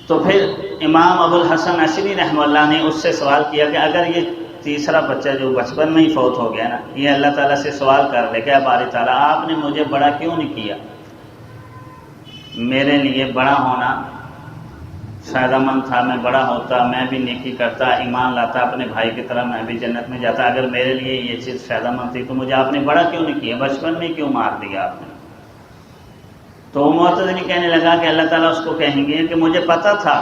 تو پھر امام ابو الحسن عشری رحمہ اللہ نے اس سے سوال کیا کہ اگر یہ تیسرا بچہ جو بچپن میں ہی فوت ہو گیا نا، یہ اللہ تعالیٰ سے سوال کر لے کہ باری تعالیٰ آپ نے مجھے بڑا کیوں نہیں کیا، میرے لیے بڑا ہونا فائدہ مند تھا، میں بڑا ہوتا، میں بھی نیکی کرتا، ایمان لاتا اپنے بھائی کی طرح، میں بھی جنت میں جاتا، اگر میرے لیے یہ چیز فائدہ مند تھی تو مجھے آپ نے بڑا کیوں نہیں کیا، بچپن میں کیوں مار دیا آپ نے؟ تو معتزلی کہنے لگا کہ اللہ تعالیٰ اس کو کہیں گے کہ مجھے پتا تھا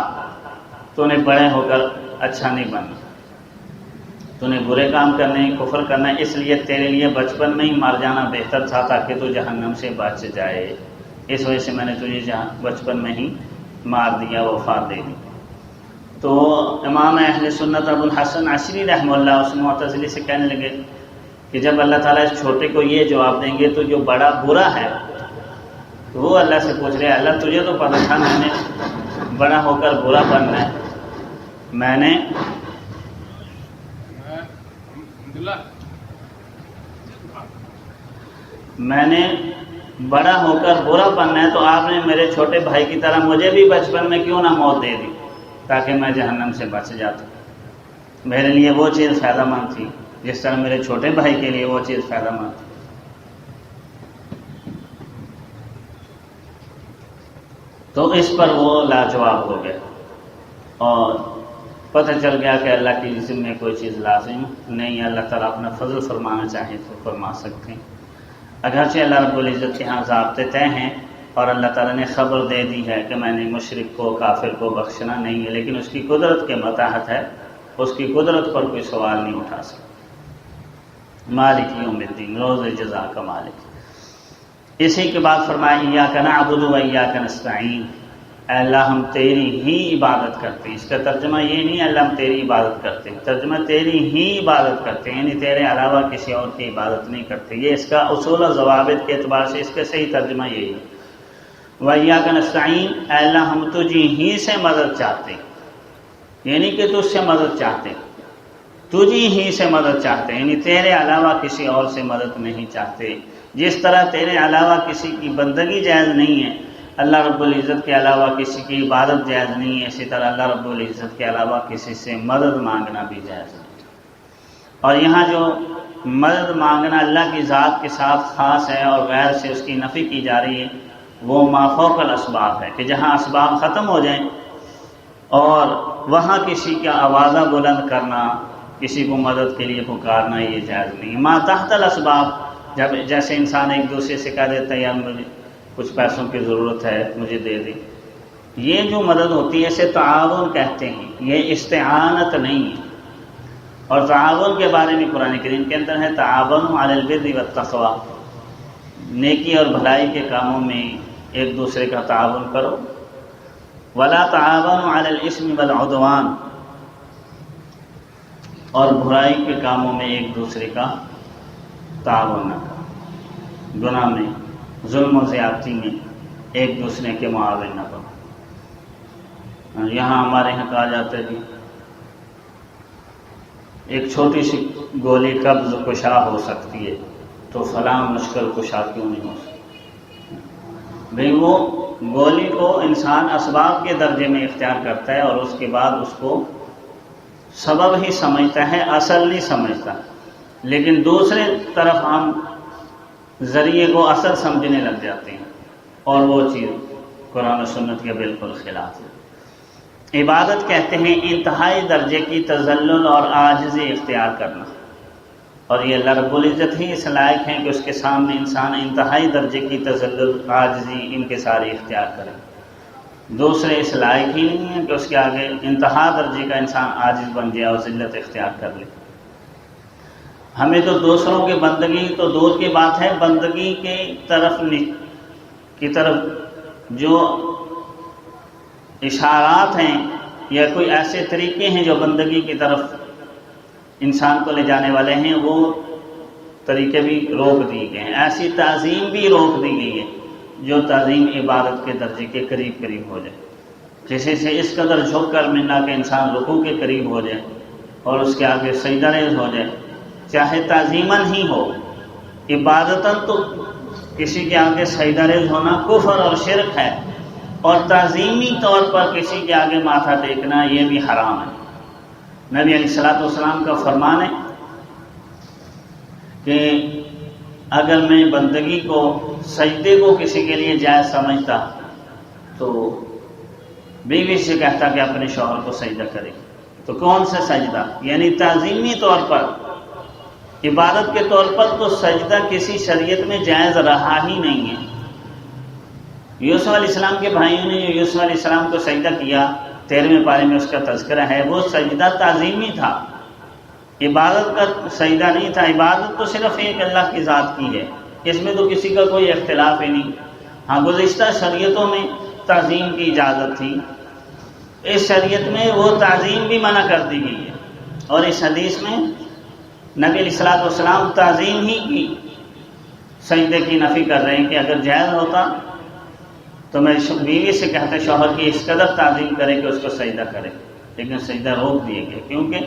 تو نے بڑے ہو کر اچھا نہیں بننا، تو نے برے کام کرنے، کفر کرنا، اس لیے تیرے لیے بچپن میں ہی مر جانا بہتر تھا تاکہ تو جہنم سے بچ جائے، اس وجہ سے میں نے تجھے بچپن میں ہی مار دیا، وفات دے دی۔ تو امام اہل سنت ابو الحسن عشری رحمہ اللہ اس معتزلی سے کہنے لگے کہ جب اللہ تعالیٰ اس چھوٹے کو یہ جواب دیں گے تو جو بڑا برا ہے تو وہ اللہ سے پوچھ رہے ہیں اللہ تجھے تو پتہ تھا میں نے بڑا ہو کر برا بننا ہے، میں نے بڑا ہو کر برا بننا ہے، تو آپ نے میرے چھوٹے بھائی کی طرح مجھے بھی بچپن میں کیوں نہ موت دے دی تاکہ میں جہنم سے بچ جاتا، میرے لیے وہ چیز فائدہ مند تھی جس طرح میرے چھوٹے بھائی کے لیے وہ چیز فائدہ مند تھی۔ تو اس پر وہ لاجواب ہو گئے اور پتہ چل گیا کہ اللہ کی ذمہ میں کوئی چیز لازم نہیں، اللہ تعالیٰ اپنا فضل فرمانا چاہے تو فرما سکتے ہیں، اگرچہ اللہ رب العزت کے ہاں ضابطے طے ہیں اور اللہ تعالیٰ نے خبر دے دی ہے کہ میں نے مشرک کو کافر کو بخشنا نہیں ہے، لیکن اس کی قدرت کے متاحت ہے، اس کی قدرت پر کوئی سوال نہیں اٹھا سکتا۔ مالک یوم الدین، روز جزا کا مالک۔ اسی کے بعد فرمایا ایاک نعبد و ایاک نستعین، اے اللہ ہم تیری ہی عبادت کرتے ہیں۔ اس کا ترجمہ یہ نہیں اللہ ہم تیری عبادت کرتے ہیں، ترجمہ تیری ہی عبادت کرتے ہیں، یعنی تیرے علاوہ کسی اور کی عبادت نہیں کرتے، یہ اس کا اصول و ضوابط کے اعتبار سے اس کا صحیح ترجمہ یہی ہے۔ وَإِيَّاكَ نَسْتَعِينُ، اے اللہ ہم تجھی ہی سے مدد چاہتے ہیں، یعنی کہ تجھ سے مدد چاہتے ہیں، تجھی ہی سے مدد چاہتے ہیں، یعنی تیرے علاوہ کسی اور سے مدد نہیں چاہتے۔ جس طرح تیرے علاوہ کسی کی بندگی جائز نہیں ہے، اللہ رب العزت کے علاوہ کسی کی عبادت جائز نہیں ہے، اسی طرح اللہ رب العزت کے علاوہ کسی سے مدد مانگنا بھی جائز نہیں۔ اور یہاں جو مدد مانگنا اللہ کی ذات کے ساتھ خاص ہے اور غیر سے اس کی نفی کی جا رہی ہے، وہ ما فوق الاسباب ہے کہ جہاں اسباب ختم ہو جائیں اور وہاں کسی کا آوازہ بلند کرنا، کسی کو مدد کے لیے پکارنا، یہ جائز نہیں۔ ما تحت الاسباب، جب جیسے انسان ایک دوسرے سے کہہ دیتا ہے یا مجھے کچھ پیسوں کی ضرورت ہے مجھے دے دی، یہ جو مدد ہوتی ہے اسے تعاون کہتے ہیں، یہ استعانت نہیں ہے۔ اور تعاون کے بارے میں قرآن کریم کے اندر ہے تعاونوا علی البر والتقوی، نیکی اور بھلائی کے کاموں میں ایک دوسرے کا تعاون کرو، ولا تعاونوا علی الاثم والعدوان، اور برائی کے کاموں میں ایک دوسرے کا تعاون نہ کرو، گناہ میں، ظلم و زیادتی میں ایک دوسرے کے معاون نہ کرو۔ یہاں ہمارے یہاں کہا جاتا ہے کہ ایک چھوٹی سی گولی قبض کشا ہو سکتی ہے تو فلاں مشکل کشا کیوں نہیں ہو سکتی؟ بھئی وہ گولی کو انسان اسباب کے درجے میں اختیار کرتا ہے اور اس کے بعد اس کو سبب ہی سمجھتا ہے، اصل نہیں سمجھتا، لیکن دوسرے طرف ہم ذریعے کو اصل سمجھنے لگ جاتے ہیں اور وہ چیز قرآن و سنت کے بالکل خلاف ہے۔ عبادت کہتے ہیں انتہائی درجے کی تذلل اور عاجزی اختیار کرنا، اور یہ اللہ رب العزت ہی اس لائق ہیں کہ اس کے سامنے انسان انتہائی درجے کی تذلل، عاجزی، انکساری اختیار کرے۔ دوسرے اس لائق ہی نہیں ہیں کہ اس کے آگے انتہا درجے کا انسان عاجز بن جائے اور ذلت اختیار کر لے۔ ہمیں تو دوسروں کی بندگی تو دور کی بات ہے، بندگی کی طرف جو اشارات ہیں یا کوئی ایسے طریقے ہیں جو بندگی کی طرف انسان کو لے جانے والے ہیں، وہ طریقے بھی روک دیے گئے ہیں، ایسی تعظیم بھی روک دی گئی ہے جو تعظیم عبادت کے درجے کے قریب ہو جائے، کسی سے اس قدر جھک کر ملنا کہ انسان رکوع کے قریب ہو جائے اور اس کے آگے سجدہ ریز ہو جائے، چاہے تعظیماً ہی ہو، عبادتاً تو کسی کے آگے سجدہ ریز ہونا کفر اور شرک ہے، اور تعظیمی طور پر کسی کے آگے ماتھا ٹیکنا یہ بھی حرام ہے۔ نبی علیہ الصلوۃ والسلام کا فرمان ہے کہ اگر میں بندگی کو، سجدے کو کسی کے لیے جائز سمجھتا تو بیوی سے کہتا کہ اپنے شوہر کو سجدہ کرے۔ تو کون سا سجدہ؟ یعنی تعظیمی طور پر، عبادت کے طور پر تو سجدہ کسی شریعت میں جائز رہا ہی نہیں ہے۔ یوسف علیہ السلام کے بھائیوں نے جو یوسف علیہ السلام کو سجدہ کیا، 13ویں پارے میں اس کا تذکرہ ہے، وہ سجدہ تعظیمی تھا، عبادت کا سجدہ نہیں تھا۔ عبادت تو صرف ایک اللہ کی ذات کی ہے، اس میں تو کسی کا کوئی اختلاف ہی نہیں۔ ہاں، گزشتہ شریعتوں میں تعظیم کی اجازت تھی، اس شریعت میں وہ تعظیم بھی منع کر دی گئی ہے، اور اس حدیث میں نبی علیہ الصلوۃ والسلام تعظیم ہی کی، سجدے کی نفی کر رہے ہیں کہ اگر جائز ہوتا تو میں بیوی سے کہتے شوہر کی اس قدر تعظیم کرے کہ اس کو سجدہ کرے، لیکن سجدہ روک دیے گئے، کیونکہ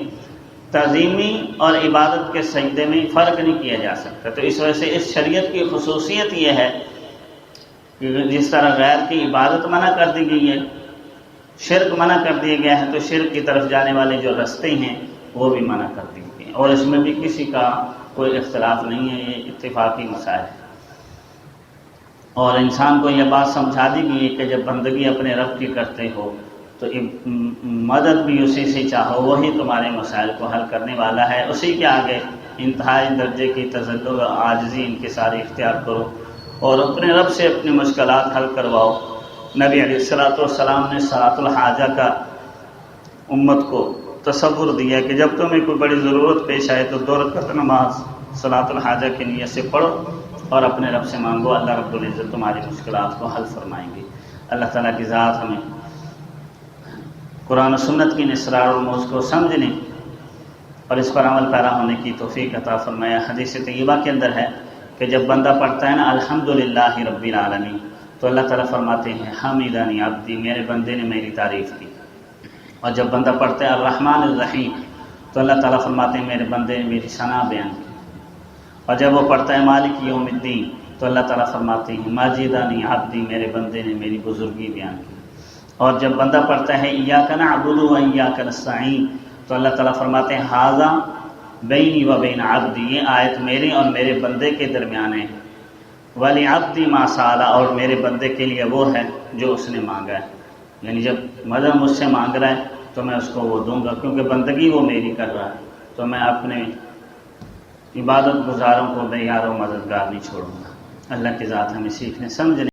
تعظیمی اور عبادت کے سجدے میں فرق نہیں کیا جا سکتا۔ تو اس وجہ سے اس شریعت کی خصوصیت یہ ہے کہ جس طرح غیر کی عبادت منع کر دی گئی ہے، شرک منع کر دیا گیا ہے، تو شرک کی طرف جانے والے جو رستے ہیں وہ بھی منع کر دیے گئے ہیں، اور اس میں بھی کسی کا کوئی اختلاف نہیں ہے، یہ اتفاقی مسائل ہے۔ اور انسان کو یہ بات سمجھا دی گئی ہے کہ جب بندگی اپنے رب کی کرتے ہو تو مدد بھی اسی سے چاہو، وہی تمہارے مسائل کو حل کرنے والا ہے، اسی کے آگے انتہائی درجے کی تذلل و عاجزی انکساری اختیار کرو اور اپنے رب سے اپنی مشکلات حل کرواؤ۔ نبی علیہ الصلوۃ والسلام نے صلاۃ الحاجہ کا امت کو تصور دیا کہ جب تمہیں کوئی بڑی ضرورت پیش آئے تو 2 رکعت نماز صلاۃ الحاجہ کی نیت سے پڑھو اور اپنے رب سے مانگو، اللہ رب العزت تمہاری مشکلات کو حل فرمائیں گے۔ اللہ تعالیٰ کی ذات ہمیں قرآن و سنت کی اسرار اور موضوع کو سمجھنے اور اس پر عمل پیرا ہونے کی توفیق عطا فرمایا۔ حدیث طیبہ کے اندر ہے کہ جب بندہ پڑھتا ہے نا الحمدللہ رب العالمین، تو اللہ تعالیٰ فرماتے ہیں حمیدنی عبدی، میرے بندے نے میری تعریف کی۔ اور جب بندہ پڑھتا ہے الرحمن الرحیم، تو اللہ تعالیٰ فرماتے ہیں میرے بندے نے میری ثنا بیان کی۔ اور جب وہ پڑھتا ہے مالک یوم الدین، تو اللہ تعالیٰ فرماتے ہیں ماجدنی عبدی، میرے بندے نے میری بزرگی بیان کی۔ اور جب بندہ پڑھتا ہے ایاک نعبد و ایاک نستعین، تو اللہ تعالیٰ فرماتے ہیں ھذا بینی و بین عبدی، یہ آیت میرے اور میرے بندے کے درمیان ہے، وَلِعَبْدِ مَا سَأَلَ، اور میرے بندے کے لیے وہ ہے جو اس نے مانگا ہے۔ یعنی جب مدد مجھ سے مانگ رہا ہے تو میں اس کو وہ دوں گا، کیونکہ بندگی وہ میری کر رہا ہے، تو میں اپنے عبادت گزاروں کو بے یار و مددگار نہیں چھوڑوں گا۔ اللہ کی ذات ہمیں سیکھنے سمجھنے